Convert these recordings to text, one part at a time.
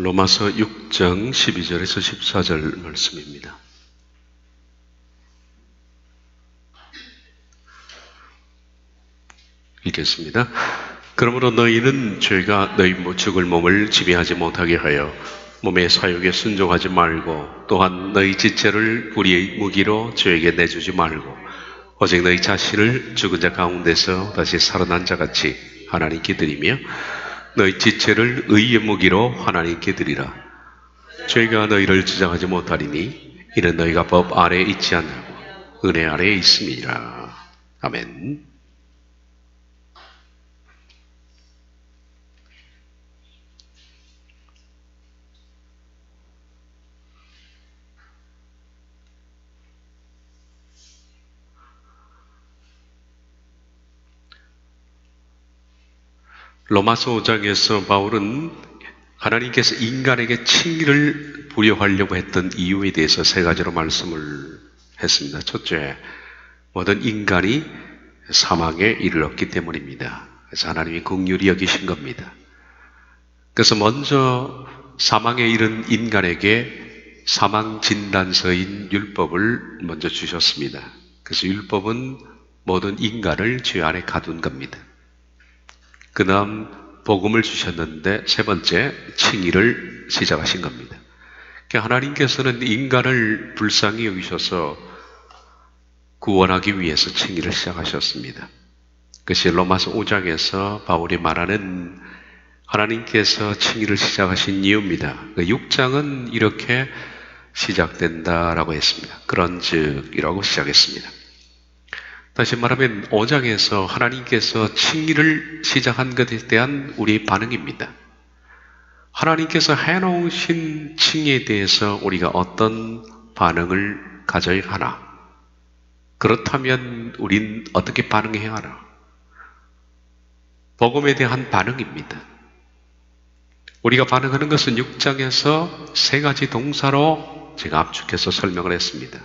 로마서 6장 12절에서 14절 말씀입니다. 읽겠습니다. 그러므로 너희는 죄가 너희 죽을 몸을 지배하지 못하게 하여 몸의 사욕에 순종하지 말고, 또한 너희 지체를 불의의 무기로 죄에게 내주지 말고, 오직 너희 자신을 죽은 자 가운데서 다시 살아난 자같이 하나님께 드리며 너희 지체를 의의 무기로 하나님께 드리라. 죄가 너희를 주장하지 못하리니 이는 너희가 법 아래에 있지 않고 은혜 아래에 있음이라. 아멘. 로마서 5장에서 바울은 하나님께서 인간에게 칭의를 부여하려고 했던 이유에 대해서 세 가지로 말씀을 했습니다. 첫째, 모든 인간이 사망에 이르렀기 때문입니다. 그래서 하나님이 긍휼히 여기신 겁니다. 그래서 먼저 사망에 이른 인간에게 사망 진단서인 율법을 먼저 주셨습니다. 그래서 율법은 모든 인간을 죄 안에 가둔 겁니다. 그 다음 복음을 주셨는데 세 번째 칭의를 시작하신 겁니다. 하나님께서는 인간을 불쌍히 여기셔서 구원하기 위해서 칭의를 시작하셨습니다. 그것이 로마서 5장에서 바울이 말하는 하나님께서 칭의를 시작하신 이유입니다. 6장은 이렇게 시작된다라고 했습니다. 그런즉이라고 시작했습니다. 다시 말하면 5장에서 하나님께서 칭의를 시작한 것에 대한 우리의 반응입니다. 하나님께서 해놓으신 칭의에 대해서 우리가 어떤 반응을 가져야 하나? 그렇다면 우린 어떻게 반응해야 하나? 복음에 대한 반응입니다. 우리가 반응하는 것은 6장에서 세 가지 동사로 제가 압축해서 설명을 했습니다.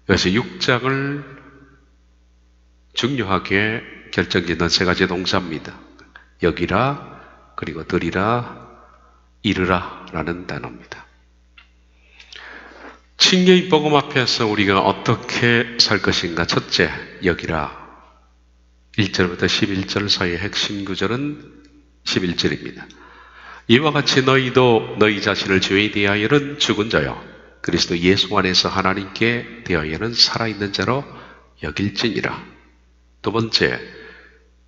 그래서 6장을 중요하게 결정짓는 세 가지 동사입니다. 여기라, 그리고 들이라, 이르라 라는 단어입니다. 칭의의 복음 앞에서 우리가 어떻게 살 것인가? 첫째, 여기라. 1절부터 11절 사이의 핵심 구절은 11절입니다. 이와 같이 너희도 너희 자신을 죄에 대하여는 죽은 자요 그리스도 예수 안에서 하나님께 대하여는 살아있는 자로 여길지니라. 두 번째,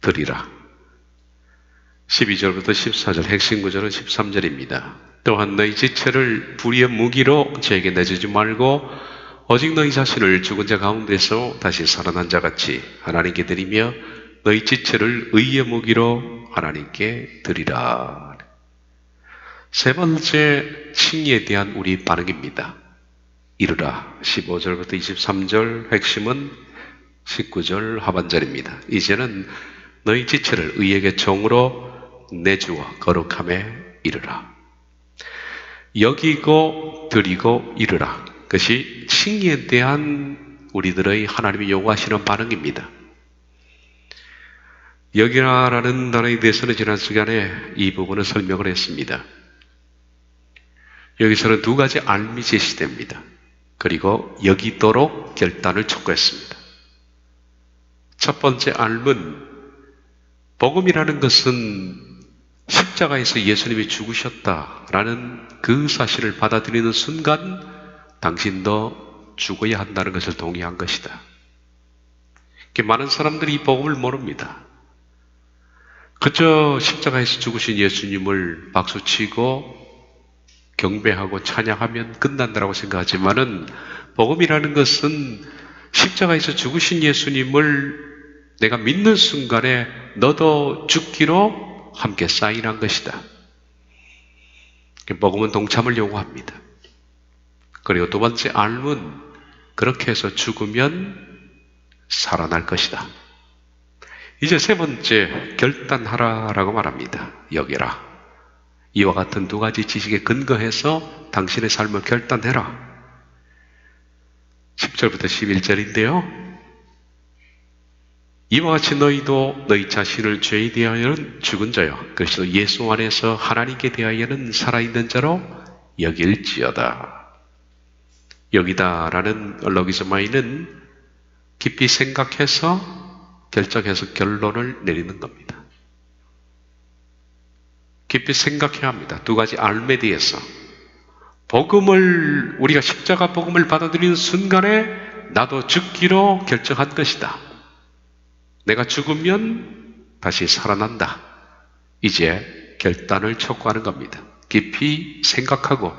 들이라. 12절부터 14절 핵심 구절은 13절입니다. 또한 너희 지체를 불의의 무기로 죄에게 내주지 말고 오직 너희 자신을 죽은 자 가운데서 다시 살아난 자같이 하나님께 드리며 너희 지체를 의의 무기로 하나님께 드리라. 세 번째, 칭의에 대한 우리 반응입니다. 이르라. 15절부터 23절 핵심은 19절 하반절입니다. 이제는 너희 지체를 의에게 종으로 내주어 거룩함에 이르라. 여기고 드리고 이르라. 그것이 칭의에 대한 우리들의 하나님이 요구하시는 반응입니다. 여기라라는 단어에 대해서는 지난 시간에 이 부분을 설명을 했습니다. 여기서는 두 가지 알미 제시됩니다. 그리고 여기도록 결단을 촉구했습니다. 첫 번째 알문, 복음이라는 것은 십자가에서 예수님이 죽으셨다라는 그 사실을 받아들이는 순간 당신도 죽어야 한다는 것을 동의한 것이다. 많은 사람들이 이 복음을 모릅니다. 그저 십자가에서 죽으신 예수님을 박수치고 경배하고 찬양하면 끝난다고 생각하지만은 복음이라는 것은 십자가에서 죽으신 예수님을 내가 믿는 순간에 너도 죽기로 함께 사인한 것이다. 복음은 동참을 요구합니다. 그리고 두 번째 알문, 그렇게 해서 죽으면 살아날 것이다. 이제 세 번째, 결단하라라고 말합니다. 여기라. 이와 같은 두 가지 지식에 근거해서 당신의 삶을 결단해라. 10절부터 11절인데요. 이와 같이 너희도 너희 자신을 죄에 대하여는 죽은 자요 그리스도 예수 안에서 하나님께 대하여는 살아있는 자로 여길지어다. 여기다라는 러기스마이는 깊이 생각해서 결정해서 결론을 내리는 겁니다. 깊이 생각해야 합니다. 두 가지 알에 대해서. 복음을, 우리가 십자가 복음을 받아들이는 순간에 나도 죽기로 결정한 것이다. 내가 죽으면 다시 살아난다. 이제 결단을 촉구하는 겁니다. 깊이 생각하고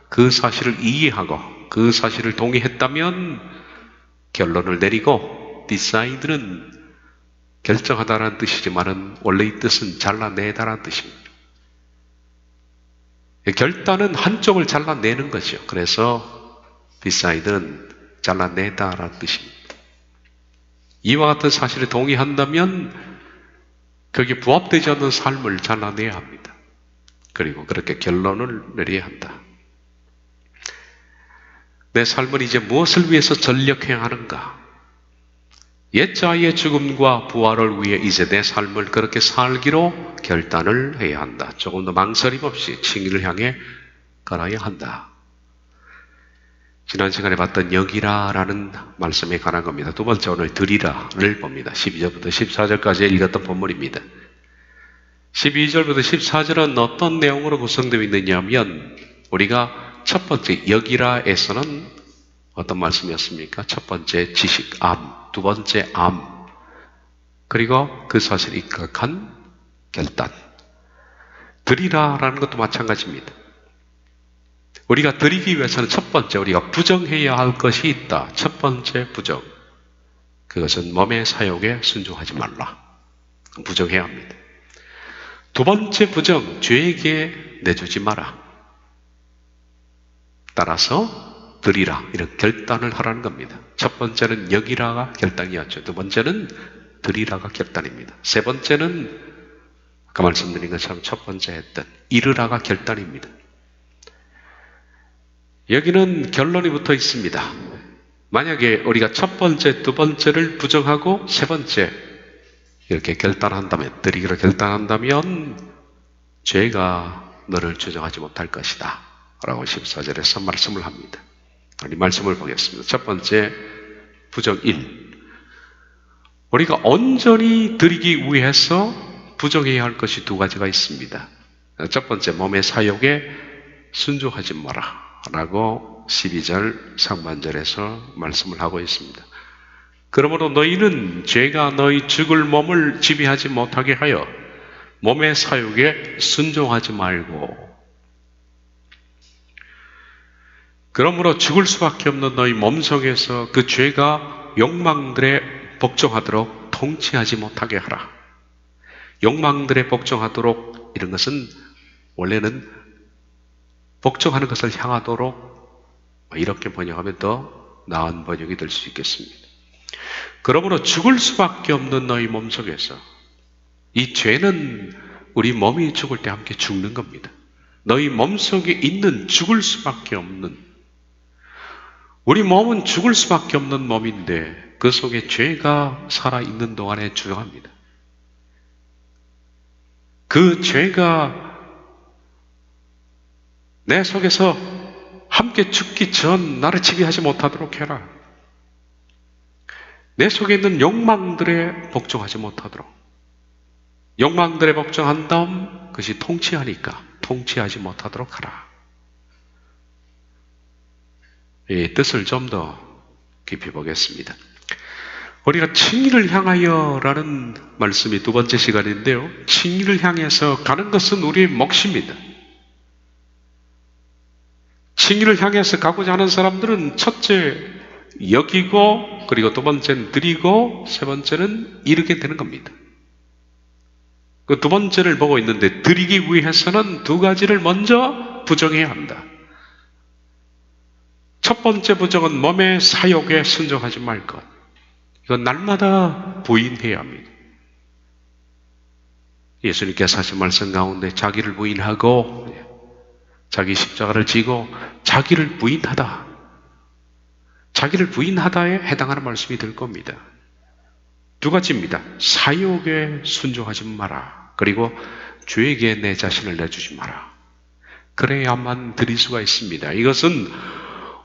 그 사실을 이해하고 그 사실을 동의했다면 결론을 내리고 decide는 결정하다라는 뜻이지만은 원래 이 뜻은 잘라내다라는 뜻입니다. 결단은 한쪽을 잘라내는 거죠. 그래서 decide는 잘라내다라는 뜻입니다. 이와 같은 사실에 동의한다면 거기에 부합되지 않는 삶을 잘라내야 합니다. 그리고 그렇게 결론을 내려야 한다. 내 삶은 이제 무엇을 위해서 전력해야 하는가? 옛자의 죽음과 부활을 위해 이제 내 삶을 그렇게 살기로 결단을 해야 한다. 조금 더 망설임 없이 칭의를 향해 걸어야 한다. 지난 시간에 봤던 여기라라는 말씀에 관한 겁니다. 두 번째 오늘 드리라를 봅니다. 12절부터 14절까지 읽었던 본문입니다. 12절부터 14절은 어떤 내용으로 구성되어 있느냐 하면 우리가 첫 번째 여기라에서는 어떤 말씀이었습니까? 첫 번째 지식, 암, 두 번째 암, 그리고 그 사실에 입각한 결단. 드리라라는 것도 마찬가지입니다. 우리가 드리기 위해서는 첫 번째 우리가 부정해야 할 것이 있다. 첫 번째 부정. 그것은 몸의 사욕에 순종하지 말라. 부정해야 합니다. 두 번째 부정, 죄에게 내주지 마라. 따라서 드리라, 이런 결단을 하라는 겁니다. 첫 번째는 여기라가 결단이었죠. 두 번째는 드리라가 결단입니다. 세 번째는 아까 말씀드린 것처럼 첫 번째 했던 이르라가 결단입니다. 여기는 결론이 붙어 있습니다. 만약에 우리가 첫 번째, 두 번째를 부정하고 세 번째 이렇게 결단한다면, 드리기로 결단한다면 죄가 너를 주장하지 못할 것이다 라고 14절에서 말씀을 합니다. 우리 말씀을 보겠습니다. 첫 번째 부정 1. 우리가 온전히 드리기 위해서 부정해야 할 것이 두 가지가 있습니다. 첫 번째, 몸의 사욕에 순종하지 마라 라고 12절 상반절에서 말씀을 하고 있습니다. 그러므로 너희는 죄가 너희 죽을 몸을 지배하지 못하게 하여 몸의 사욕에 순종하지 말고, 그러므로 죽을 수밖에 없는 너희 몸속에서 그 죄가 욕망들에 복종하도록 통치하지 못하게 하라. 욕망들에 복종하도록, 이런 것은 원래는 복종하는 것을 향하도록, 이렇게 번역하면 더 나은 번역이 될 수 있겠습니다. 그러므로 죽을 수밖에 없는 너희 몸속에서, 이 죄는 우리 몸이 죽을 때 함께 죽는 겁니다. 너희 몸속에 있는 죽을 수밖에 없는, 우리 몸은 죽을 수밖에 없는 몸인데 그 속에 죄가 살아있는 동안에 주장합니다. 그 죄가 내 속에서 함께 죽기 전 나를 지배하지 못하도록 해라. 내 속에 있는 욕망들에 복종하지 못하도록. 욕망들에 복종한 다음 그것이 통치하니까 통치하지 못하도록 하라. 이 뜻을 좀 더 깊이 보겠습니다. 우리가 칭의를 향하여 라는 말씀이 두 번째 시간인데요. 칭의를 향해서 가는 것은 우리의 몫입니다. 칭의를 향해서 가고자 하는 사람들은 첫째 여기고, 그리고 두 번째는 드리고, 세 번째는 이르게 되는 겁니다. 그 두 번째를 보고 있는데 드리기 위해서는 두 가지를 먼저 부정해야 한다. 첫 번째 부정은 몸의 사욕에 순종하지 말 것. 이건 날마다 부인해야 합니다. 예수님께서 하신 말씀 가운데 자기를 부인하고 자기 십자가를 지고 자기를 부인하다, 자기를 부인하다에 해당하는 말씀이 될 겁니다. 두 가지입니다. 사욕에 순종하지 마라. 그리고 죄에게 내 자신을 내주지 마라. 그래야만 드릴 수가 있습니다. 이것은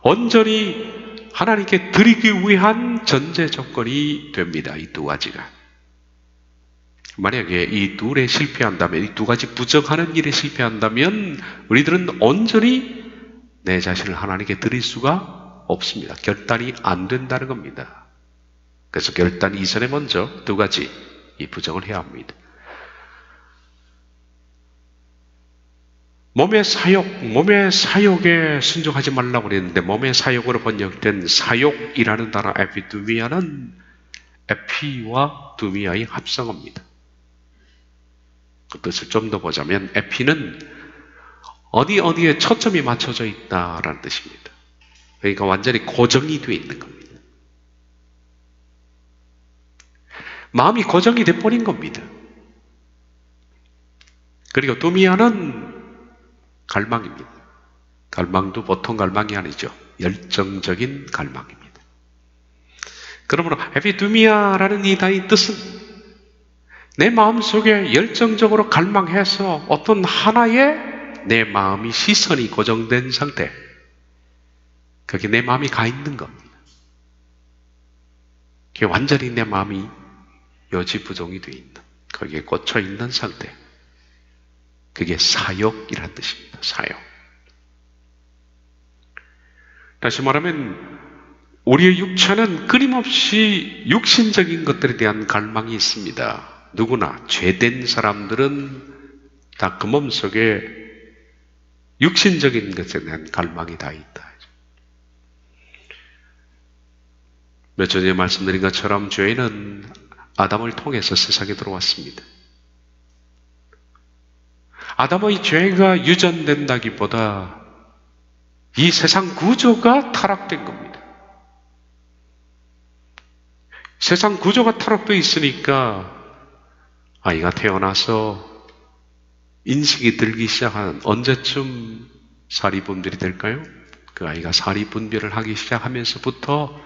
온전히 하나님께 드리기 위한 전제 조건이 됩니다. 이 두 가지가. 만약에 이 둘에 실패한다면, 이 두 가지 부정하는 일에 실패한다면 우리들은 온전히 내 자신을 하나님께 드릴 수가 없습니다. 결단이 안 된다는 겁니다. 그래서 결단 이전에 먼저 두 가지 이 부정을 해야 합니다. 몸의 사욕에 순종하지 말라고 그랬는데, 몸의 사욕으로 번역된 사욕이라는 단어 에피두미아는 에피와 두미아의 합성어입니다. 그 뜻을 좀 더 보자면, 에피는 어디에 초점이 맞춰져 있다라는 뜻입니다. 그러니까 완전히 고정이 되어 있는 겁니다. 마음이 고정이 돼버린 겁니다. 그리고 두미아는 갈망입니다. 갈망도 보통 갈망이 아니죠. 열정적인 갈망입니다. 그러므로 에피두미아라는 이 단어의 뜻은 내 마음속에 열정적으로 갈망해서 어떤 하나에 내 마음이 시선이 고정된 상태, 그게 내 마음이 가 있는 겁니다. 그게 완전히 내 마음이 여지부종이 되어 있는, 거기에 꽂혀 있는 상태, 그게 사욕이라는 뜻입니다. 사욕. 다시 말하면 우리의 육체는 끊임없이 육신적인 것들에 대한 갈망이 있습니다. 누구나 죄된 사람들은 다 그 몸속에 육신적인 것에 대한 갈망이 다 있다. 몇 주 전에 말씀드린 것처럼 죄는 아담을 통해서 세상에 들어왔습니다. 아담의 죄가 유전된다기보다 이 세상 구조가 타락된 겁니다. 세상 구조가 타락되어 있으니까 아이가 태어나서 인식이 들기 시작한 언제쯤 사리분별이 될까요? 그 아이가 사리분별을 하기 시작하면서부터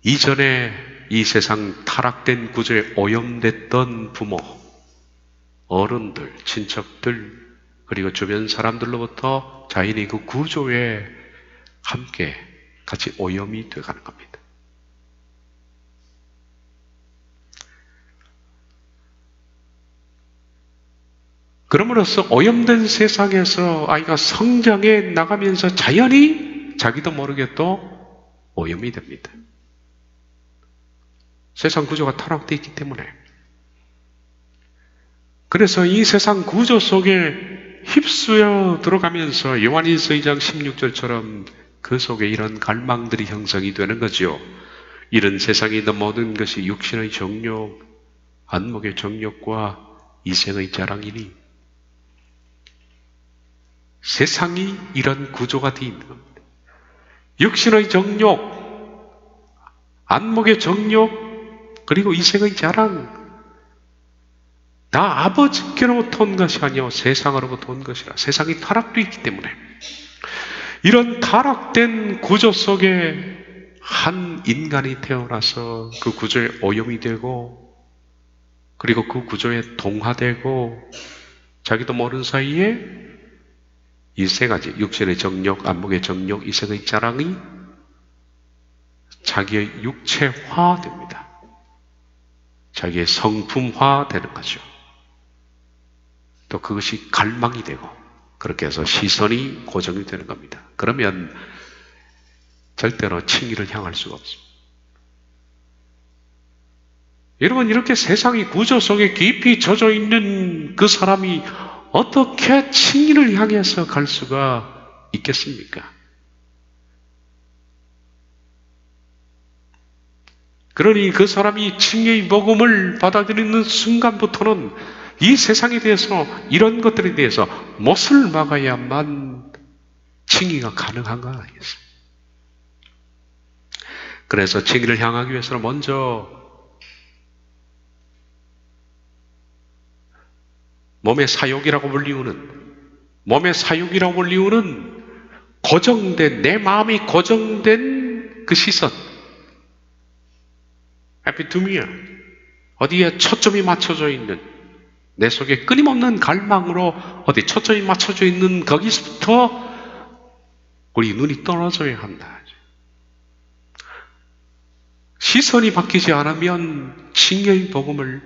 이전에 이 세상 타락된 구조에 오염됐던 부모, 어른들, 친척들, 그리고 주변 사람들로부터 자연이 그 구조에 함께 같이 오염이 되어가는 겁니다. 그럼으로써 오염된 세상에서 아이가 성장해 나가면서 자연히 자기도 모르게 또 오염이 됩니다. 세상 구조가 타락되어 있기 때문에. 그래서 이 세상 구조 속에 휩쓰여 들어가면서 요한일서 2장 16절처럼 그 속에 이런 갈망들이 형성이 되는 거죠. 이런 세상에 있는 모든 것이 육신의 정욕, 안목의 정욕과 이생의 자랑이니 세상이 이런 구조가 되어 있는 겁니다. 육신의 정욕, 안목의 정욕, 그리고 이생의 자랑, 다 아버지께로부터 온 것이 아니요 세상으로부터 온 것이라. 세상이 타락되어 있기 때문에 이런 타락된 구조 속에 한 인간이 태어나서 그 구조에 오염이 되고 그리고 그 구조에 동화되고 자기도 모르는 사이에 이 세 가지 육신의 정욕, 안목의 정욕, 이생의 자랑이 자기의 육체화됩니다. 자기의 성품화되는 거죠. 또 그것이 갈망이 되고 그렇게 해서 시선이 고정이 되는 겁니다. 그러면 절대로 칭의를 향할 수가 없습니다. 여러분, 이렇게 세상의 구조 속에 깊이 젖어 있는 그 사람이 어떻게 칭의를 향해서 갈 수가 있겠습니까? 그러니 그 사람이 칭의의 복음을 받아들이는 순간부터는 이 세상에 대해서, 이런 것들에 대해서 못을 막아야만 칭의가 가능한 거 아니겠어요? 그래서 칭의를 향하기 위해서는 먼저 몸의 사욕이라고 불리우는 고정된, 내 마음이 고정된 그 시선, 에피투미아, 어디에 초점이 맞춰져 있는, 내 속에 끊임없는 갈망으로 어디 초점이 맞춰져 있는 거기서부터 우리 눈이 떨어져야 한다. 시선이 바뀌지 않으면 칭의의 복음을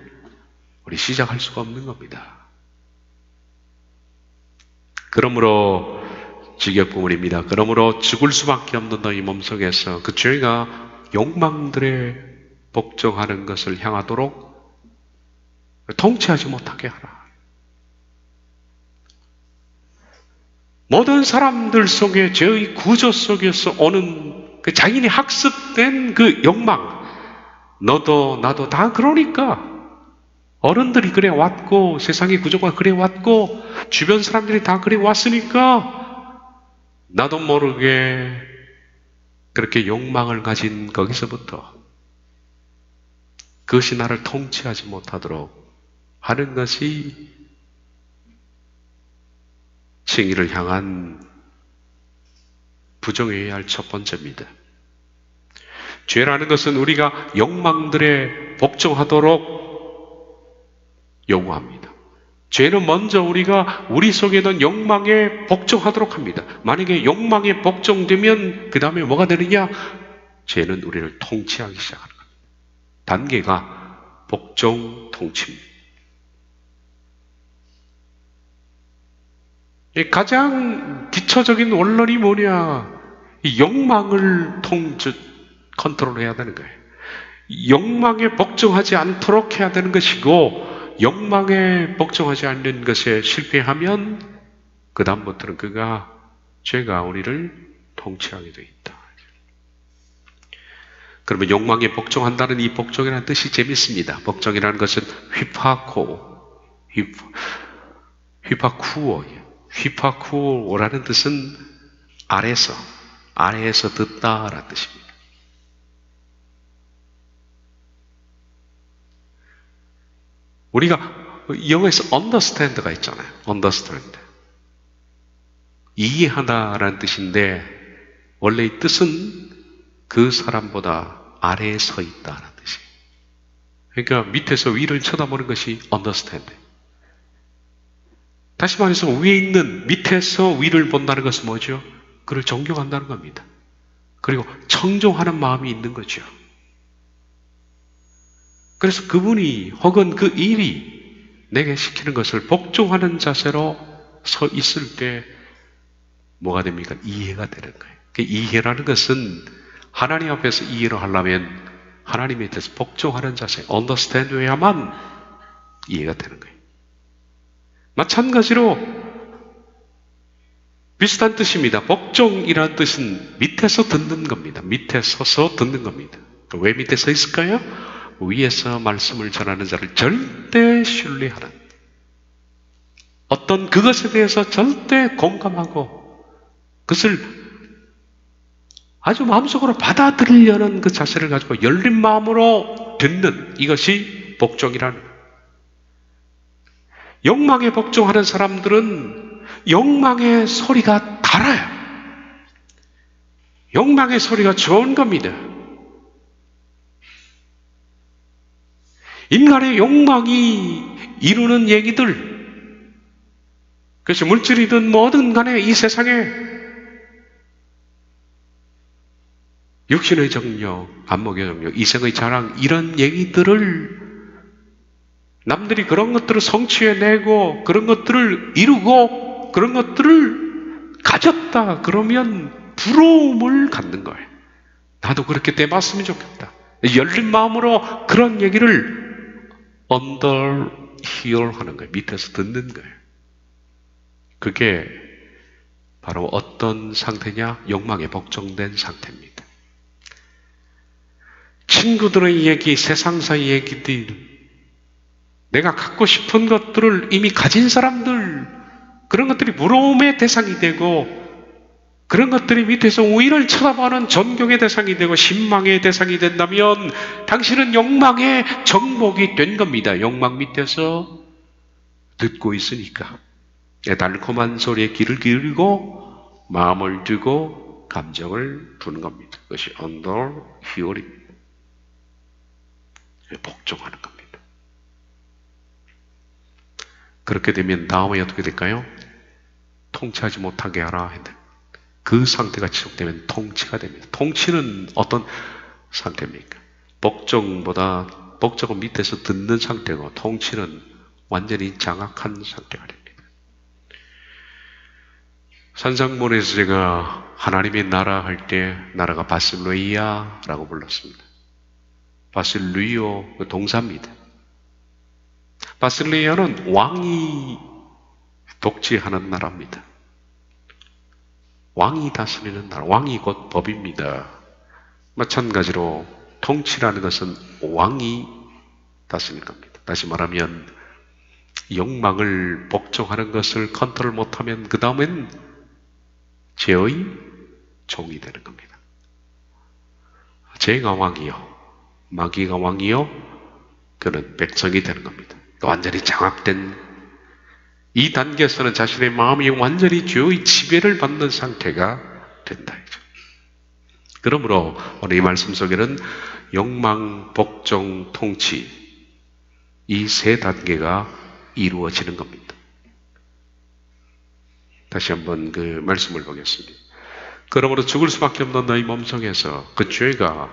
우리 시작할 수가 없는 겁니다. 그러므로 직역부문입니다. 그러므로 죽을 수밖에 없는 너희 몸속에서 그 죄가 욕망들에 복종하는 것을 향하도록 통치하지 못하게 하라. 모든 사람들 속에 죄의 구조 속에서 오는 그 자신이 학습된 그 욕망, 너도 나도 다 그러니까 어른들이 그래 왔고 세상의 구조가 그래 왔고 주변 사람들이 다 그래 왔으니까 나도 모르게 그렇게 욕망을 가진 거기서부터 그것이 나를 통치하지 못하도록 하는 것이 칭의를 향한 부정해야 할 첫 번째입니다. 죄라는 것은 우리가 욕망들에 복종하도록 요구합니다. 죄는 먼저 우리가 우리 속에 있는 욕망에 복종하도록 합니다. 만약에 욕망에 복종되면 그 다음에 뭐가 되느냐? 죄는 우리를 통치하기 시작하는 겁니다. 단계가 복종, 통치입니다. 가장 기초적인 원론이 뭐냐? 이 욕망을 컨트롤해야 되는 거예요. 욕망에 복종하지 않도록 해야 되는 것이고 욕망에 복종하지 않는 것에 실패하면 그 다음부터는 죄가 우리를 통치하게 되어 있다. 그러면 욕망에 복종한다는 이 복종이라는 뜻이 재밌습니다. 복종이라는 것은 휘파쿠오라는 뜻은 아래에서 듣다라는 뜻입니다. 우리가 영어에서 understand가 있잖아요. understand. 이해하다라는 뜻인데 원래 이 뜻은 그 사람보다 아래에 서 있다라는 뜻이에요. 그러니까 밑에서 위를 쳐다보는 것이 understand. 다시 말해서 위에 있는 밑에서 위를 본다는 것은 뭐죠? 그를 존경한다는 겁니다. 그리고 청종하는 마음이 있는 거죠. 그래서 그분이 혹은 그 일이 내게 시키는 것을 복종하는 자세로 서 있을 때 뭐가 됩니까? 이해가 되는 거예요. 그 이해라는 것은 하나님 앞에서 이해를 하려면 하나님에 대해서 복종하는 자세, understand여야만 이해가 되는 거예요. 마찬가지로 비슷한 뜻입니다. 복종이라는 뜻은 밑에서 듣는 겁니다. 밑에 서서 듣는 겁니다. 왜 밑에 서 있을까요? 위에서 말씀을 전하는 자를 절대 신뢰하는, 어떤 그것에 대해서 절대 공감하고 그것을 아주 마음속으로 받아들이려는 그 자세를 가지고 열린 마음으로 듣는 이것이 복종이라는 거예요. 욕망에 복종하는 사람들은 욕망의 소리가 달아요. 욕망의 소리가 좋은 겁니다. 인간의 욕망이 이루는 얘기들, 그래서 물질이든 뭐든 간에 이 세상에 육신의 정력, 안목의 정력, 이생의 자랑 이런 얘기들을 남들이 그런 것들을 성취해내고 그런 것들을 이루고 그런 것들을 가졌다 그러면 부러움을 갖는 거예요. 나도 그렇게 돼봤으면 좋겠다. 열린 마음으로 그런 얘기를 underhear 하는 거예요. 밑에서 듣는 거예요. 그게 바로 어떤 상태냐? 욕망에 복종된 상태입니다. 친구들의 얘기, 세상사의 얘기들, 내가 갖고 싶은 것들을 이미 가진 사람들, 그런 것들이 부러움의 대상이 되고 그런 것들이 밑에서 위를 쳐다보는 존경의 대상이 되고 신망의 대상이 된다면 당신은 욕망의 정복이 된 겁니다. 욕망 밑에서 듣고 있으니까 달콤한 소리에 귀를 기울이고 마음을 두고 감정을 두는 겁니다. 그것이 under hearing입니다. 복종하는 겁니다. 그렇게 되면 다음에 어떻게 될까요? 통치하지 못하게 하라 했는데 그 상태가 지속되면 통치가 됩니다. 통치는 어떤 상태입니까? 복종은 밑에서 듣는 상태고 통치는 완전히 장악한 상태가 됩니다. 산상문에서 제가 하나님의 나라 할 때 나라가 바실로이아라고 불렀습니다. 바실루이오 그 동사입니다. 바실로이아는 왕이 독재하는 나라입니다. 왕이 다스리는 나라, 왕이 곧 법입니다. 마찬가지로 통치라는 것은 왕이 다스리는 겁니다. 다시 말하면 욕망을 복종하는 것을 컨트롤 못하면 그 다음엔 죄의 종이 되는 겁니다. 죄가 왕이요, 마귀가 왕이요, 그는 백성이 되는 겁니다. 완전히 장악된 이 단계에서는 자신의 마음이 완전히 죄의 지배를 받는 상태가 된다. 그러므로 오늘 이 말씀 속에는 욕망, 복종, 통치 이 세 단계가 이루어지는 겁니다. 다시 한번 그 말씀을 보겠습니다. 그러므로 죽을 수밖에 없는 너희 몸속에서 그 죄가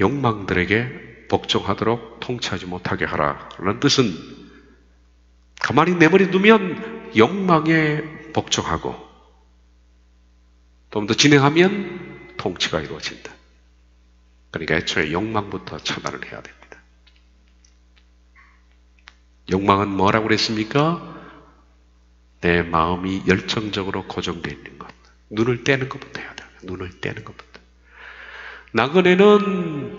욕망들에게 복종하도록 통치하지 못하게 하라는 뜻은 가만히 내버려 두면 욕망에 복종하고 좀 더 진행하면 통치가 이루어진다. 그러니까 애초에 욕망부터 차단을 해야 됩니다. 욕망은 뭐라고 그랬습니까? 내 마음이 열정적으로 고정되어 있는 것. 눈을 떼는 것부터 해야 돼요. 눈을 떼는 것부터. 나그네는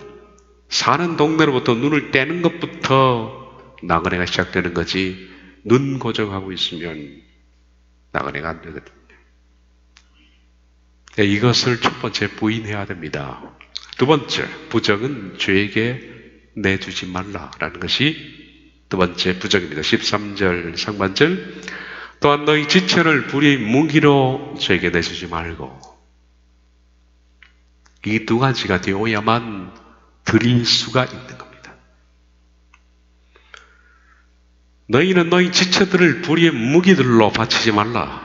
사는 동네로부터 눈을 떼는 것부터 나그네가 시작되는 거지 눈 고정하고 있으면 나그네가 안 되거든요. 이것을 첫 번째 부인해야 됩니다. 두 번째, 부정은 죄에게 내주지 말라라는 것이 두 번째 부정입니다. 13절 상반절 또한 너희 지체를 불의 무기로 죄에게 내주지 말고 이 두 가지가 되어야만 드릴 수가 있는 겁니다. 너희는 너희 지체들을 불의의 무기들로 바치지 말라.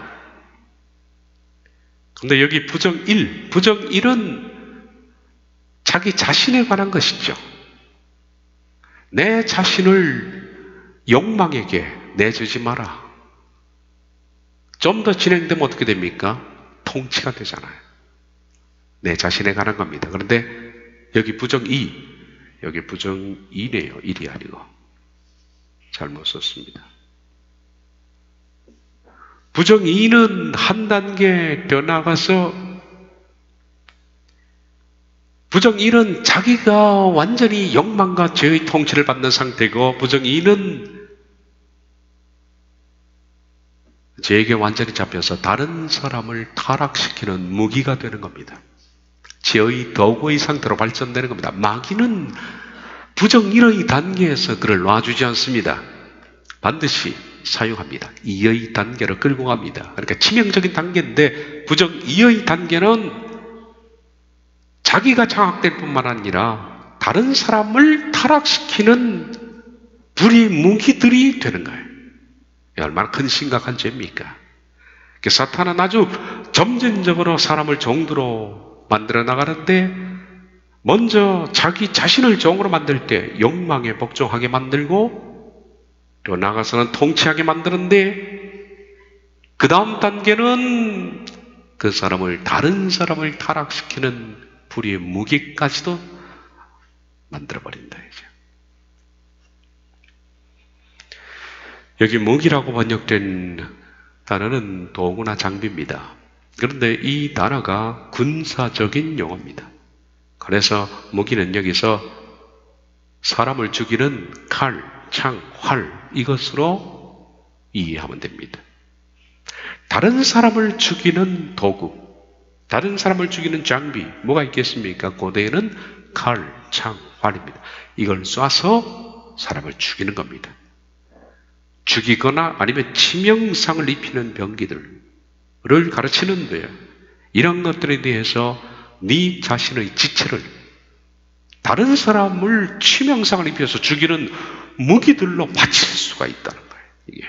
근데 여기 부정 1은 자기 자신에 관한 것이죠. 내 자신을 욕망에게 내주지 마라. 좀 더 진행되면 어떻게 됩니까? 통치가 되잖아요. 내 자신에 관한 겁니다. 그런데 여기 부정 2, 여기 부정 2네요. 1이 아니고. 잘못 썼습니다. 부정 2는 한 단계 더 나가서 부정 1은 자기가 완전히 욕망과 죄의 통치를 받는 상태고 부정 2는 죄에게 완전히 잡혀서 다른 사람을 타락시키는 무기가 되는 겁니다. 죄의 도구의 상태로 발전되는 겁니다. 마귀는 부정 1의 단계에서 그를 놔주지 않습니다. 반드시 사용합니다. 2의 단계로 끌고 갑니다. 그러니까 치명적인 단계인데 부정 2의 단계는 자기가 장악될 뿐만 아니라 다른 사람을 타락시키는 불의 무기들이 되는 거예요. 얼마나 큰 심각한 죄입니까? 사탄은 아주 점진적으로 사람을 종으로 만들어 나가는데 먼저 자기 자신을 종으로 만들 때 욕망에 복종하게 만들고 또 나가서는 통치하게 만드는데 그 다음 단계는 그 사람을 다른 사람을 타락시키는 불의의 무기까지도 만들어버린다. 이제. 여기 무기라고 번역된 단어는 도구나 장비입니다. 그런데 이 단어가 군사적인 용어입니다. 그래서 무기는 여기서 사람을 죽이는 칼, 창, 활 이것으로 이해하면 됩니다. 다른 사람을 죽이는 도구, 다른 사람을 죽이는 장비 뭐가 있겠습니까? 고대에는 칼, 창, 활입니다. 이걸 쏴서 사람을 죽이는 겁니다. 죽이거나 아니면 치명상을 입히는 병기들을 가르치는데 이런 것들에 대해서 네 자신의 지체를 다른 사람을 치명상을 입혀서 죽이는 무기들로 바칠 수가 있다는 거예요, 이게.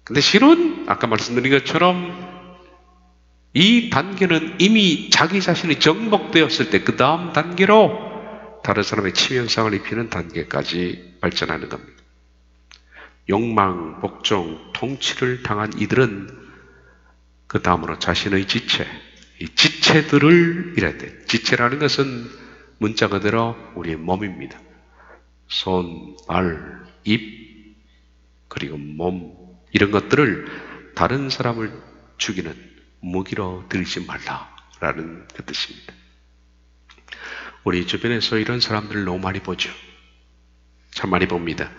근데 실은 아까 말씀드린 것처럼 이 단계는 이미 자기 자신이 정복되었을 때 그 다음 단계로 다른 사람의 치명상을 입히는 단계까지 발전하는 겁니다. 욕망, 복종, 통치를 당한 이들은 그 다음으로 자신의 지체, 이 지체들을 이래야 돼. 지체라는 것은 문자 그대로 우리의 몸입니다. 손, 발, 입, 그리고 몸, 이런 것들을 다른 사람을 죽이는 무기로 들이지 말라라는 그 뜻입니다. 우리 주변에서 이런 사람들을 너무 많이 보죠. 참 많이 봅니다.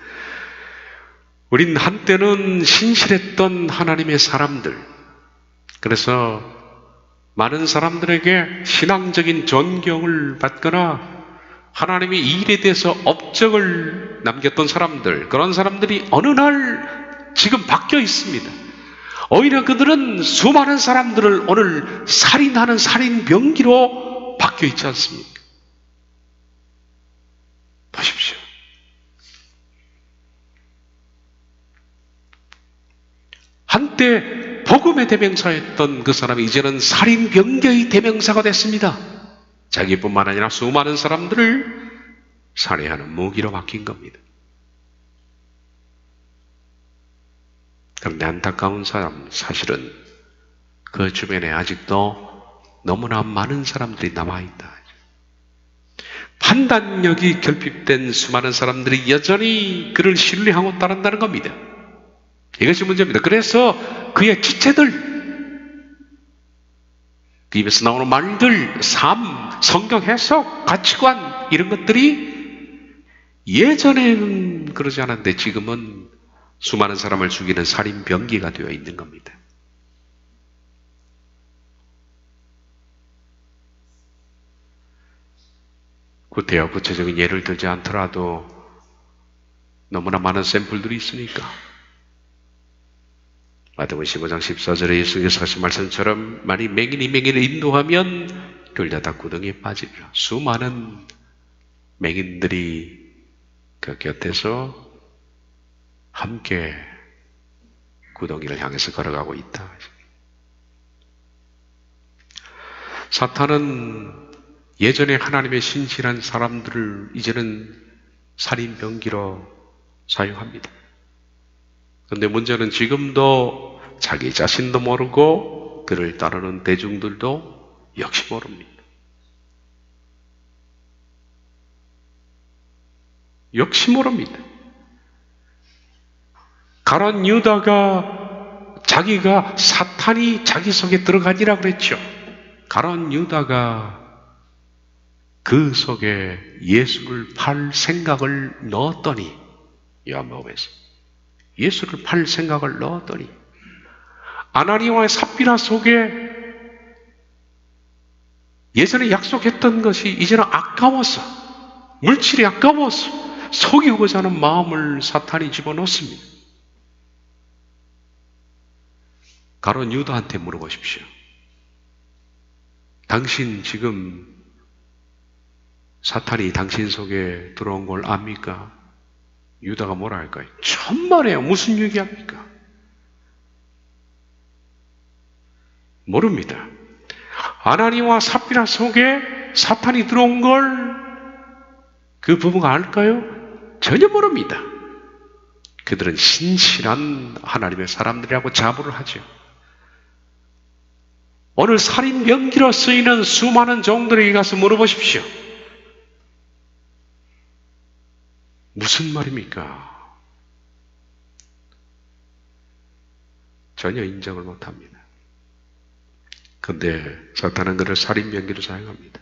우린 한때는 신실했던 하나님의 사람들, 그래서 많은 사람들에게 신앙적인 존경을 받거나 하나님의 일에 대해서 업적을 남겼던 사람들, 그런 사람들이 어느 날 지금 바뀌어 있습니다. 오히려 그들은 수많은 사람들을 오늘 살인하는 살인병기로 바뀌어 있지 않습니까? 보십시오. 한때 복음의 대명사였던 그 사람이 이제는 살인병기의 대명사가 됐습니다. 자기뿐만 아니라 수많은 사람들을 살해하는 무기로 바뀐 겁니다. 그런데 안타까운 사실은 그 주변에 아직도 너무나 많은 사람들이 남아있다. 판단력이 결핍된 수많은 사람들이 여전히 그를 신뢰하고 따른다는 겁니다. 이것이 문제입니다. 그래서 그의 지체들, 그 입에서 나오는 말들, 삶, 성경 해석, 가치관, 이런 것들이 예전에는 그러지 않았는데 지금은 수많은 사람을 죽이는 살인병기가 되어 있는 겁니다. 구체적인 예를 들지 않더라도 너무나 많은 샘플들이 있으니까 마태복음 15장 14절에 예수께서 하신 말씀처럼 만일 맹인이 맹인을 인도하면 둘 다 구덩이에 빠지리라. 수많은 맹인들이 그 곁에서 함께 구덩이를 향해서 걸어가고 있다. 사탄은 예전에 하나님의 신실한 사람들을 이제는 살인병기로 사용합니다. 그런데 문제는 지금도 자기 자신도 모르고 그를 따르는 대중들도 역시 모릅니다. 역시 모릅니다. 가룟 유다가 자기가 사탄이 자기 속에 들어가니라 그랬죠. 가룟 유다가 그 속에 예수를 팔 생각을 넣었더니, 요한복음에서 예수를 팔 생각을 넣었더니 아나니아와 삽비라 속에 예전에 약속했던 것이 이제는 아까워서, 물질이 아까워서 속이고자 하는 마음을 사탄이 집어넣습니다. 가룟 유다한테 물어보십시오. 당신 지금 사탄이 당신 속에 들어온 걸 압니까? 유다가 뭐라 할까요? 천만에요. 무슨 얘기합니까? 모릅니다. 아나니아와 삽비라 속에 사탄이 들어온 걸 그 부부가 알까요? 전혀 모릅니다. 그들은 신실한 하나님의 사람들이라고 자부를 하죠. 오늘 살인병기로 쓰이는 수많은 종들에게 가서 물어보십시오. 무슨 말입니까? 전혀 인정을 못합니다. 그런데 사탄은 그를 살인병기로 사용합니다.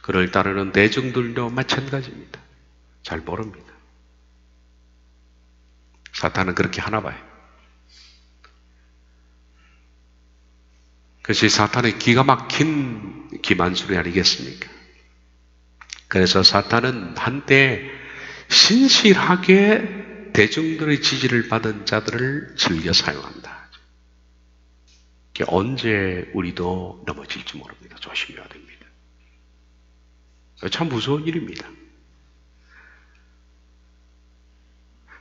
그를 따르는 대중들도 마찬가지입니다. 잘 모릅니다. 사탄은 그렇게 하나 봐요. 그것이 사탄의 기가 막힌 기만술이 아니겠습니까? 그래서 사탄은 한때 신실하게 대중들의 지지를 받은 자들을 즐겨 사용한다. 언제 우리도 넘어질지 모릅니다. 조심해야 됩니다. 참 무서운 일입니다.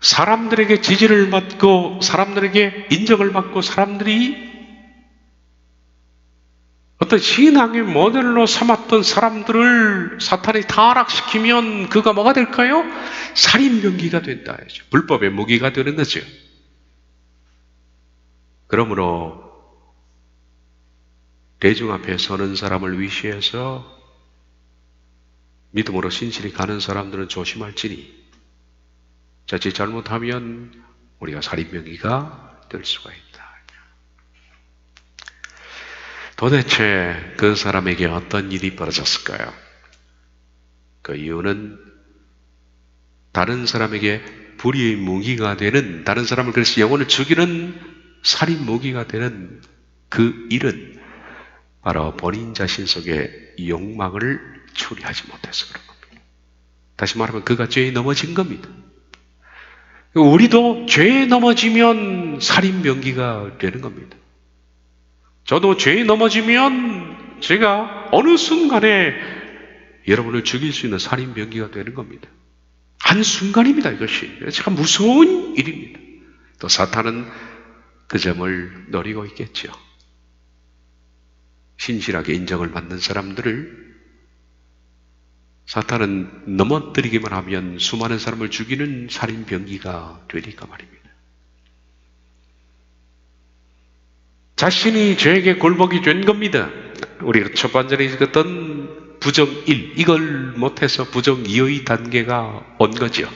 사람들에게 지지를 받고 사람들에게 인정을 받고 사람들이 어떤 신앙의 모델로 삼았던 사람들을 사탄이 타락시키면 그가 뭐가 될까요? 살인병기가 된다. 불법의 무기가 되는 거죠. 그러므로 대중 앞에 서는 사람을 위시해서 믿음으로 신실히 가는 사람들은 조심할지니 자칫 잘못하면 우리가 살인병기가 될 수가 있다. 도대체 그 사람에게 어떤 일이 벌어졌을까요? 그 이유는 다른 사람에게 불의의 무기가 되는, 다른 사람을 그래서 영혼을 죽이는 살인 무기가 되는 그 일은 바로 본인 자신 속에 욕망을 처리하지 못해서 그런 겁니다. 다시 말하면 그가 죄에 넘어진 겁니다. 우리도 죄에 넘어지면 살인병기가 되는 겁니다. 저도 죄에 넘어지면 제가 어느 순간에 여러분을 죽일 수 있는 살인병기가 되는 겁니다. 한순간입니다, 이것이. 참 무서운 일입니다. 또 사탄은 그 점을 노리고 있겠죠. 신실하게 인정을 받는 사람들을 사탄은 넘어뜨리기만 하면 수많은 사람을 죽이는 살인병기가 되니까 말입니다. 자신이 죄에게 굴복이 된 겁니다. 우리가 첫 번째로 읽었던 부정 1, 이걸 못해서 부정 2의 단계가 온 거죠.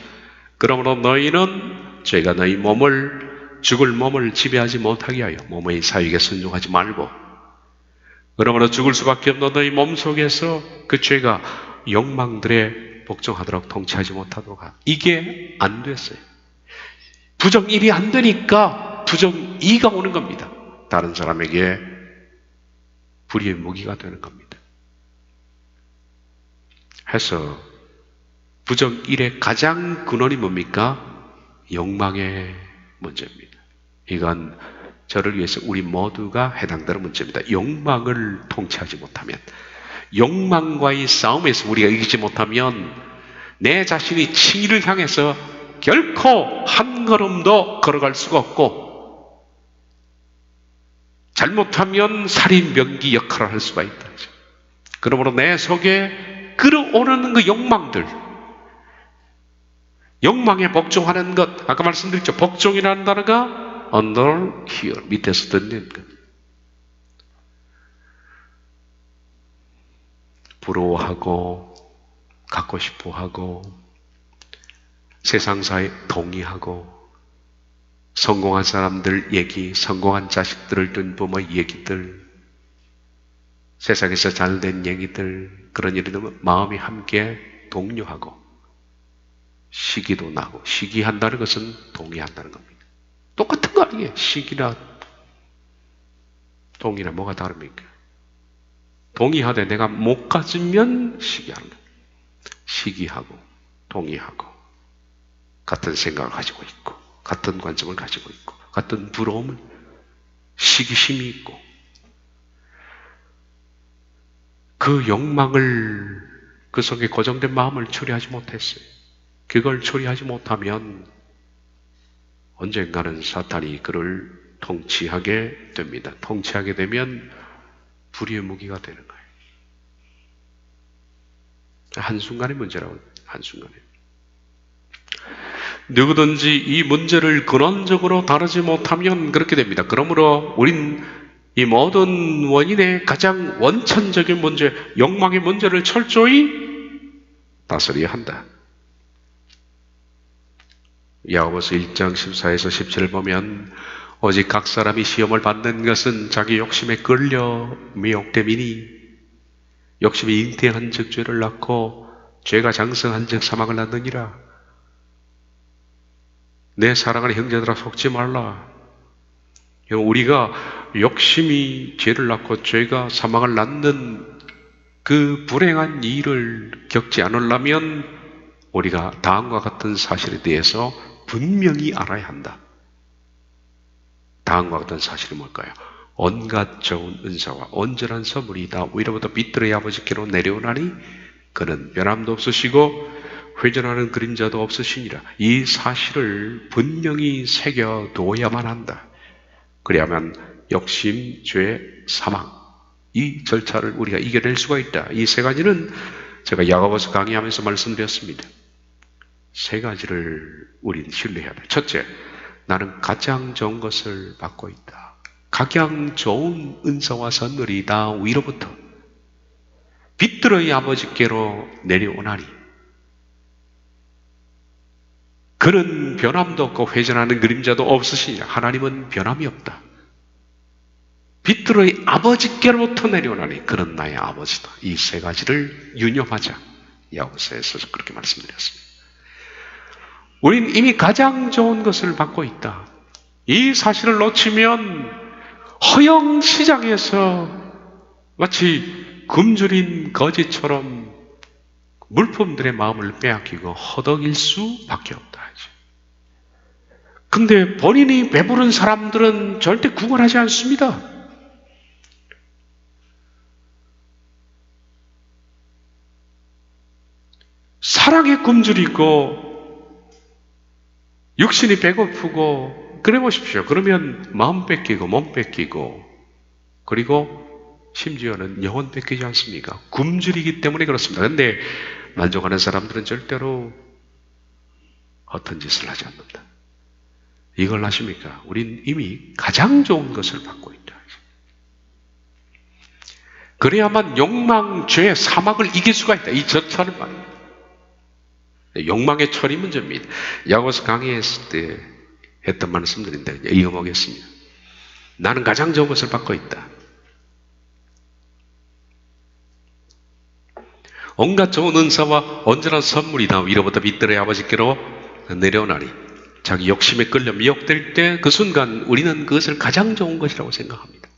그러므로 너희는 죄가 너희 몸을, 죽을 몸을 지배하지 못하게 하여 몸의 사육에 순종하지 말고, 그러므로 죽을 수밖에 없는 너희 몸 속에서 그 죄가 욕망들에 복종하도록 통치하지 못하도록 하라. 이게 안 됐어요. 부정 1이 안 되니까 부정 2가 오는 겁니다. 다른 사람에게 불의의 무기가 되는 겁니다. 해서 부정 1의 가장 근원이 뭡니까? 욕망의 문제입니다. 이건 저를 위해서 우리 모두가 해당되는 문제입니다. 욕망을 통치하지 못하면, 욕망과의 싸움에서 우리가 이기지 못하면 내 자신이 칭의를 향해서 결코 한 걸음도 걸어갈 수가 없고, 잘못하면 살인병기 역할을 할 수가 있다. 그러므로 내 속에 끌어오르는 그 욕망들, 욕망에 복종하는 것, 아까 말씀드렸죠. 복종이라는 단어가 under here, 밑에서 듣는 것. 부러워하고 갖고 싶어하고 세상사에 동의하고 성공한 사람들 얘기, 성공한 자식들을 둔 부모의 얘기들, 세상에서 잘된 얘기들, 그런 일이 되면 마음이 함께 동요하고 시기도 나고, 시기한다는 것은 동의한다는 겁니다. 똑같은 거 아니에요. 시기나 동의나 뭐가 다릅니까? 동의하되 내가 못 가지면 시기하는 거예요. 시기하고 동의하고 같은 생각을 가지고 있고 같은 관점을 가지고 있고 같은 부러움을, 시기심이 있고, 그 욕망을, 그 속에 고정된 마음을 처리하지 못했어요. 그걸 처리하지 못하면 언젠가는 사탄이 그를 통치하게 됩니다. 통치하게 되면 불의의 무기가 되는 거예요. 한순간의 문제라고, 한순간에. 누구든지 이 문제를 근원적으로 다루지 못하면 그렇게 됩니다. 그러므로 우린 이 모든 원인의 가장 원천적인 문제, 욕망의 문제를 철저히 다스려야 한다. 야고보서 1장 14에서 17을 보면 오직 각 사람이 시험을 받는 것은 자기 욕심에 끌려 미혹됨이니 욕심이 잉태한 즉 죄를 낳고 죄가 장성한 즉 사망을 낳느니라. 내 사랑하는 형제들아 속지 말라. 우리가 욕심이 죄를 낳고 죄가 사망을 낳는 그 불행한 일을 겪지 않으려면 우리가 다음과 같은 사실에 대해서 분명히 알아야 한다. 다음과 같은 사실이 뭘까요? 온갖 좋은 은사와 온전한 선물이 다 위로부터 빛들의 아버지께로 내려오나니 그는 변함도 없으시고 회전하는 그림자도 없으시니라. 이 사실을 분명히 새겨두어야만 한다. 그래야만 욕심, 죄, 사망, 이 절차를 우리가 이겨낼 수가 있다. 이 세 가지는 제가 야고보서 강의하면서 말씀드렸습니다. 세 가지를 우리는 신뢰해야 돼. 첫째, 나는 가장 좋은 것을 받고 있다. 가장 좋은 은사와 선물이 나 위로부터 빛들의 아버지께로 내려오나니 그는 변함도 없고 회전하는 그림자도 없으시니라. 하나님은 변함이 없다. 빛들의 아버지께로부터 내려오나니 그는 나의 아버지다. 이 세 가지를 유념하자. 야고보서에서 그렇게 말씀드렸습니다. 우린 이미 가장 좋은 것을 받고 있다. 이 사실을 놓치면 허영 시장에서 마치 굶주린 거지처럼 물품들의 마음을 빼앗기고 허덕일 수밖에 없다. 근데 본인이 배부른 사람들은 절대 구걸하지 않습니다. 사랑에 굶주리고 육신이 배고프고 그래 보십시오. 그러면 마음 뺏기고 몸 뺏기고 그리고 심지어는 영혼 뺏기지 않습니까? 굶주리기 때문에 그렇습니다. 그런데 만족하는 사람들은 절대로 허튼 짓을 하지 않는다. 이걸 아십니까? 우린 이미 가장 좋은 것을 받고 있다. 그래야만 욕망, 죄, 사망을 이길 수가 있다. 이 절차를 말입니다. 욕망의 처리 문제입니다. 야고보서 강의했을 때 했던 말씀들인데 이어보겠습니다. 나는 가장 좋은 것을 받고 있다. 온갖 좋은 은사와 언제나 선물이 다 위로부터 빛들의 아버지께로 내려오나니 자기 욕심에 끌려 미혹될 때 그 순간 우리는 그것을 가장 좋은 것이라고 생각합니다.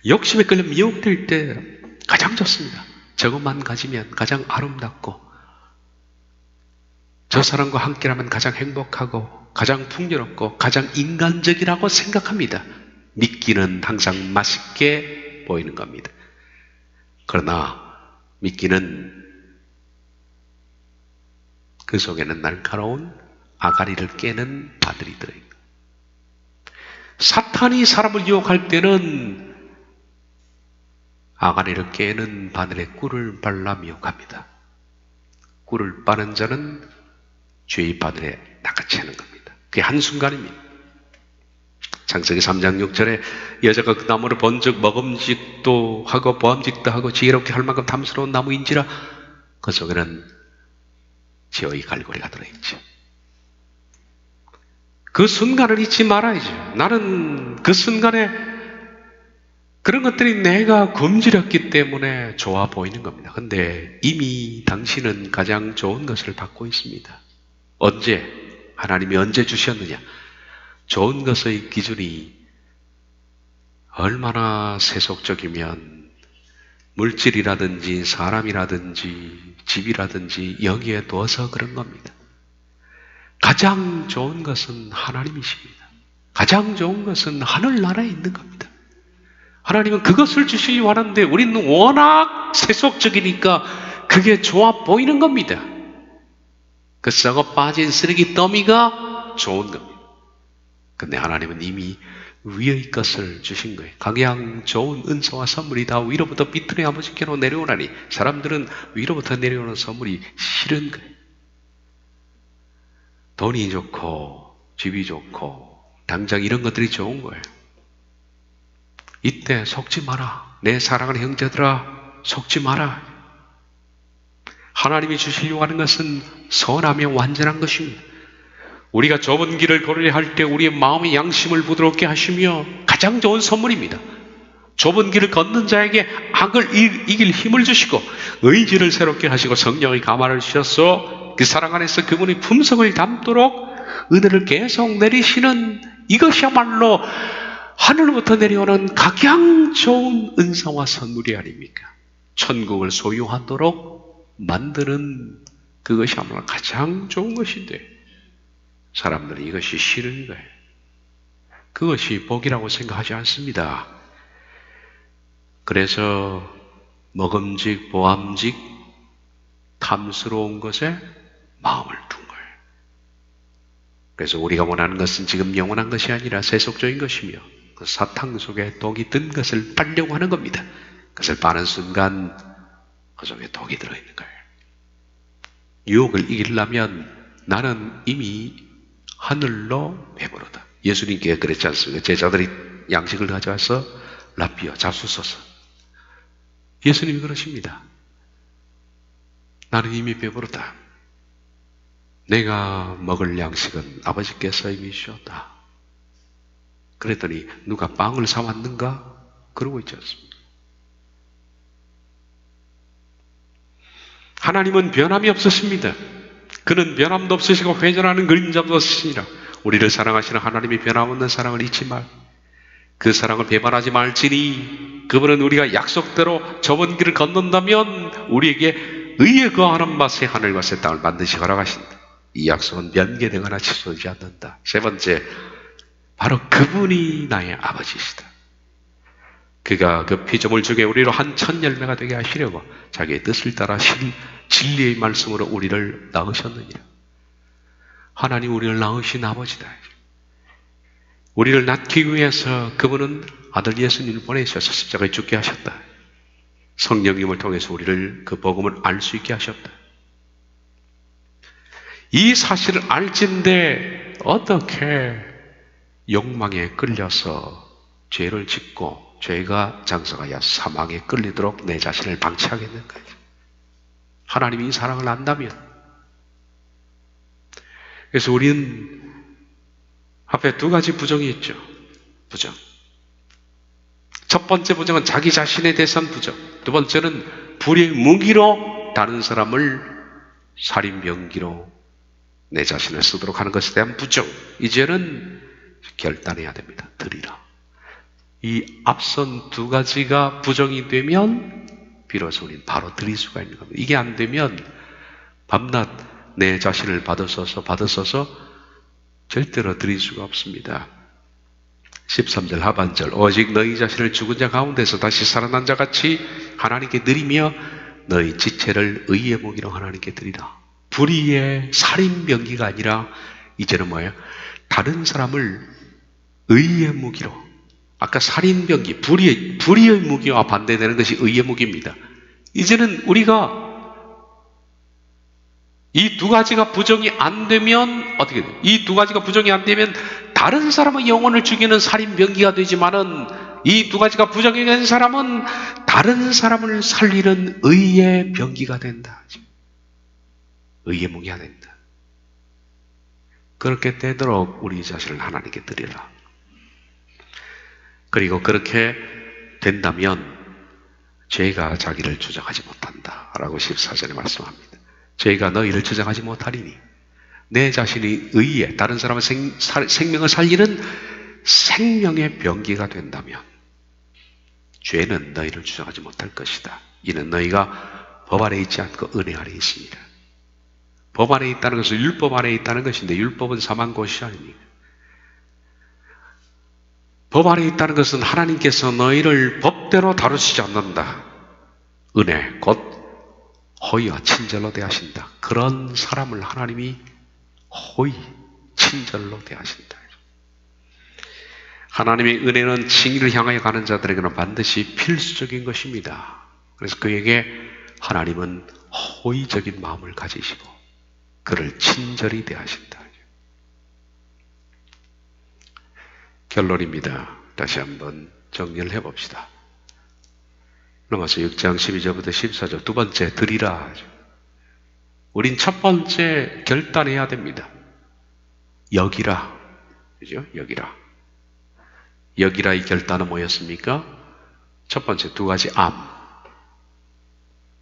욕심에 끌려 미혹될 때 가장 좋습니다. 저것만 가지면 가장 아름답고 저 사람과 함께라면 가장 행복하고 가장 풍요롭고 가장 인간적이라고 생각합니다. 미끼는 항상 맛있게 보이는 겁니다. 그러나 미끼는 그 속에는 날카로운 아가리를 깨는 바늘이 들어있고 사탄이 사람을 유혹할 때는 아가리를 깨는 바늘에 꿀을 발라 미혹합니다. 꿀을 빠는 자는 죄의 바늘에 낚아채는 겁니다. 그게 한순간입니다. 창세기 3장 6절에 여자가 그 나무를 본즉 먹음직도 하고 보암직도 하고 지혜롭게 할 만큼 탐스러운 나무인지라 그 속에는 지어의 갈고리가 들어있죠. 그 순간을 잊지 말아야죠. 나는 그 순간에 그런 것들이 내가 굶주렸기 때문에 좋아 보이는 겁니다. 근데 이미 당신은 가장 좋은 것을 받고 있습니다. 언제? 하나님이 언제 주셨느냐? 좋은 것의 기준이 얼마나 세속적이면 물질이라든지 사람이라든지 집이라든지 여기에 둬서 그런 겁니다. 가장 좋은 것은 하나님이십니다. 가장 좋은 것은 하늘나라에 있는 겁니다. 하나님은 그것을 주시기 원하는데 우리는 워낙 세속적이니까 그게 좋아 보이는 겁니다. 그 썩어 빠진 쓰레기 더미가 좋은 겁니다. 근데 하나님은 이미 위의 것을 주신 거예요. 가장 좋은 은사와 선물이 다 위로부터 빛들의 아버지께로 내려오나니 사람들은 위로부터 내려오는 선물이 싫은 거예요. 돈이 좋고 집이 좋고 당장 이런 것들이 좋은 거예요. 이때 속지 마라. 내 사랑하는 형제들아 속지 마라. 하나님이 주시려고 하는 것은 선하며 완전한 것입니다. 우리가 좁은 길을 걸으려 할 때 우리의 마음의 양심을 부드럽게 하시며 가장 좋은 선물입니다. 좁은 길을 걷는 자에게 악을 이길 힘을 주시고 의지를 새롭게 하시고 성령의 감화를 주셔서 그 사랑 안에서 그분의 품성을 담도록 은혜를 계속 내리시는 이것이야말로 하늘로부터 내려오는 가장 좋은 은사와 선물이 아닙니까? 천국을 소유하도록 만드는 그것이야말로 가장 좋은 것인데 사람들이 이것이 싫은 거예요. 그것이 복이라고 생각하지 않습니다. 그래서 먹음직, 보암직, 탐스러운 것에 마음을 둔 거예요. 그래서 우리가 원하는 것은 지금 영원한 것이 아니라 세속적인 것이며 그 사탕 속에 독이 든 것을 빨려고 하는 겁니다. 그것을 빠는 순간 그 속에 독이 들어있는 거예요. 유혹을 이기려면 나는 이미 하늘로 배부르다. 예수님께 그랬지 않습니까? 제자들이 양식을 가져와서 라비어 잡수소서. 예수님이 그러십니다. 나는 이미 배부르다. 내가 먹을 양식은 아버지께서 이미 주셨다. 그랬더니 누가 빵을 사왔는가? 그러고 있지 않습니까? 하나님은 변함이 없으십니다. 그는 변함도 없으시고 회전하는 그림자도 없으시니라. 우리를 사랑하시는 하나님이 변함없는 사랑을 잊지 말. 그 사랑을 배반하지 말지니 그분은 우리가 약속대로 좁은 길을 걷는다면 우리에게 의에 거하는 바 새 하늘과 새 땅을 반드시 허락하신다. 이 약속은 변개되거나 취소되지 않는다. 세 번째, 바로 그분이 나의 아버지시다. 그가 그 피조물 중에 우리로 한 천 열매가 되게 하시려고 자기의 뜻을 따라 진리의 말씀으로 우리를 낳으셨느니라. 하나님 우리를 낳으신 아버지다. 우리를 낳기 위해서 그분은 아들 예수님을 보내셔서 십자가에 죽게 하셨다. 성령님을 통해서 우리를 그 복음을 알 수 있게 하셨다. 이 사실을 알진데 어떻게 욕망에 끌려서 죄를 짓고 죄가 장성하여 사망에 끌리도록 내 자신을 방치하겠는가? 하나님이 이 사랑을 안다면. 그래서 우리는 앞에 두 가지 부정이 있죠. 부정. 첫 번째 부정은 자기 자신에 대해서는 부정. 두 번째는 불의 무기로 다른 사람을 살인병기로 내 자신을 쓰도록 하는 것에 대한 부정. 이제는 결단해야 됩니다. 드리라. 이 앞선 두 가지가 부정이 되면 비로소 우리는 바로 드릴 수가 있는 겁니다. 이게 안 되면 밤낮 내 자신을 받으소서 절대로 드릴 수가 없습니다. 13절 하반절, 오직 너희 자신을 죽은 자 가운데서 다시 살아난 자 같이 하나님께 드리며 너희 지체를 의의 무기로 하나님께 드리라. 불의의 살인병기가 아니라 이제는 뭐예요? 다른 사람을 의의 무기로. 아까 살인병기, 불의의 무기와 반대되는 것이 의의 무기입니다. 이제는 우리가 이 두 가지가 부정이 안 되면 어떻게 돼요? 이 두 가지가 부정이 안 되면 다른 사람의 영혼을 죽이는 살인병기가 되지만은 이 두 가지가 부정이 된 사람은 다른 사람을 살리는 의의 병기가 된다. 의의 무기가 된다. 그렇게 되도록 우리 자신을 하나님께 드리라. 그리고 그렇게 된다면 죄가 자기를 주장하지 못한다 라고 14절에 말씀합니다. 죄가 너희를 주장하지 못하리니 내 자신이 의에 다른 사람의 생명을 살리는 생명의 병기가 된다면 죄는 너희를 주장하지 못할 것이다. 이는 너희가 법 아래 있지 않고 은혜 아래 있습니다. 법 안에 있다는 것은 율법 안에 있다는 것인데 율법은 사망 것이 아닙니까? 법 안에 있다는 것은 하나님께서 너희를 법대로 다루시지 않는다. 은혜, 곧 호의와 친절로 대하신다. 그런 사람을 하나님이 호의, 친절로 대하신다. 하나님의 은혜는 칭의를 향하여 가는 자들에게는 반드시 필수적인 것입니다. 그래서 그에게 하나님은 호의적인 마음을 가지시고 그를 친절히 대하신다. 결론입니다. 다시 한번 정리를 해봅시다. 로마서 6장 12절부터 14절 두 번째 드리라. 우린 첫 번째 결단해야 됩니다. 여기라. 그죠? 여기라. 여기라 이 결단은 뭐였습니까? 첫 번째 두 가지 암.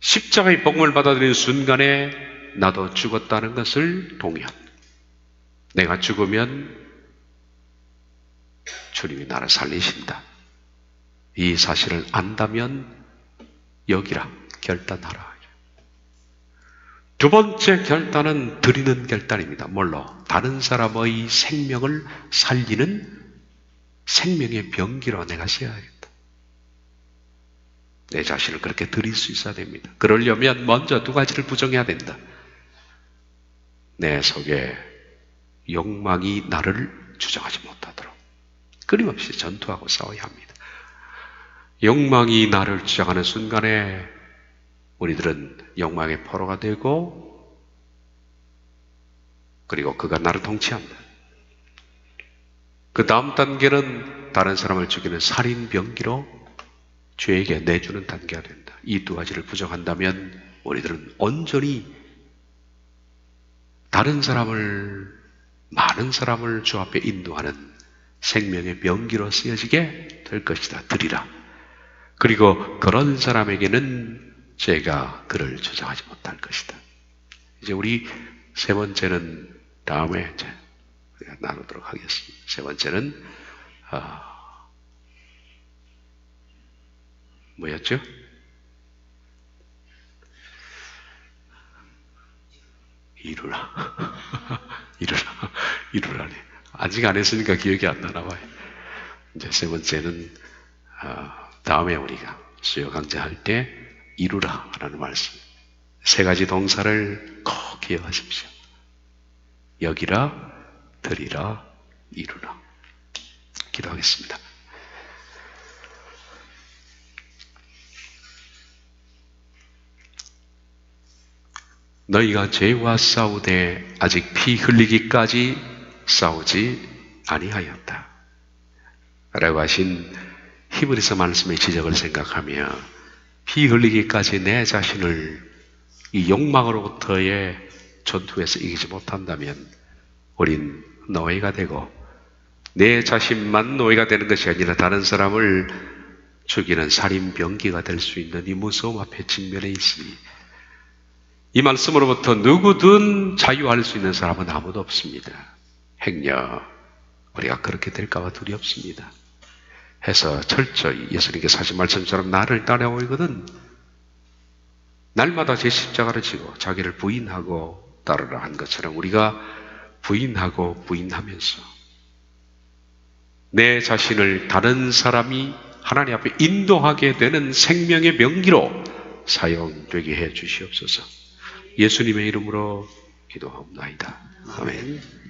십자가의 복음을 받아들이는 순간에 나도 죽었다는 것을 동의한. 내가 죽으면 주님이 나를 살리신다. 이 사실을 안다면 여기라 결단하라. 두 번째 결단은 드리는 결단입니다. 뭘로? 다른 사람의 생명을 살리는 생명의 병기로 내가 써야겠다. 내 자신을 그렇게 드릴 수 있어야 됩니다. 그러려면 먼저 두 가지를 부정해야 된다. 내 속에 욕망이 나를 주장하지 못하도록 끊임없이 전투하고 싸워야 합니다. 욕망이 나를 주장하는 순간에 우리들은 욕망의 포로가 되고, 그리고 그가 나를 통치한다. 그 다음 단계는 다른 사람을 죽이는 살인병기로 죄에게 내주는 단계가 된다. 이 두 가지를 부정한다면 우리들은 온전히 다른 사람을, 많은 사람을 주 앞에 인도하는 생명의 병기로 쓰여지게 될 것이다. 드리라. 그리고 그런 사람에게는 제가 그를 주장하지 못할 것이다. 이제 우리 세 번째는 다음에 우리가 나누도록 하겠습니다. 세 번째는 뭐였죠? 이루라. 이루라네. 아직 안 했으니까 기억이 안 나나 봐요. 이제 세 번째는 다음에 우리가 수요 강좌할 때 이루라 라는 말씀. 세 가지 동사를 꼭 기억하십시오. 여기라, 드리라, 이루라. 기도하겠습니다. 너희가 죄와 싸우되 아직 피 흘리기까지 싸우지 아니하였다 라고 하신 히브리서 말씀의 지적을 생각하며, 피 흘리기까지 내 자신을 이 욕망으로부터의 전투에서 이기지 못한다면 우린 노예가 되고, 내 자신만 노예가 되는 것이 아니라 다른 사람을 죽이는 살인병기가 될 수 있는 이 무서움 앞에 직면해 있으니, 이 말씀으로부터 누구든 자유할 수 있는 사람은 아무도 없습니다. 행여 우리가 그렇게 될까봐 두렵습니다. 해서 철저히 예수님께서 하신 말씀처럼 나를 따라오거든 날마다 제 십자가를 지고 자기를 부인하고 따르라 한 것처럼 우리가 부인하고 부인하면서 내 자신을 다른 사람이 하나님 앞에 인도하게 되는 생명의 명기로 사용되게 해 주시옵소서. 예수님의 이름으로 기도하옵나이다. 아멘.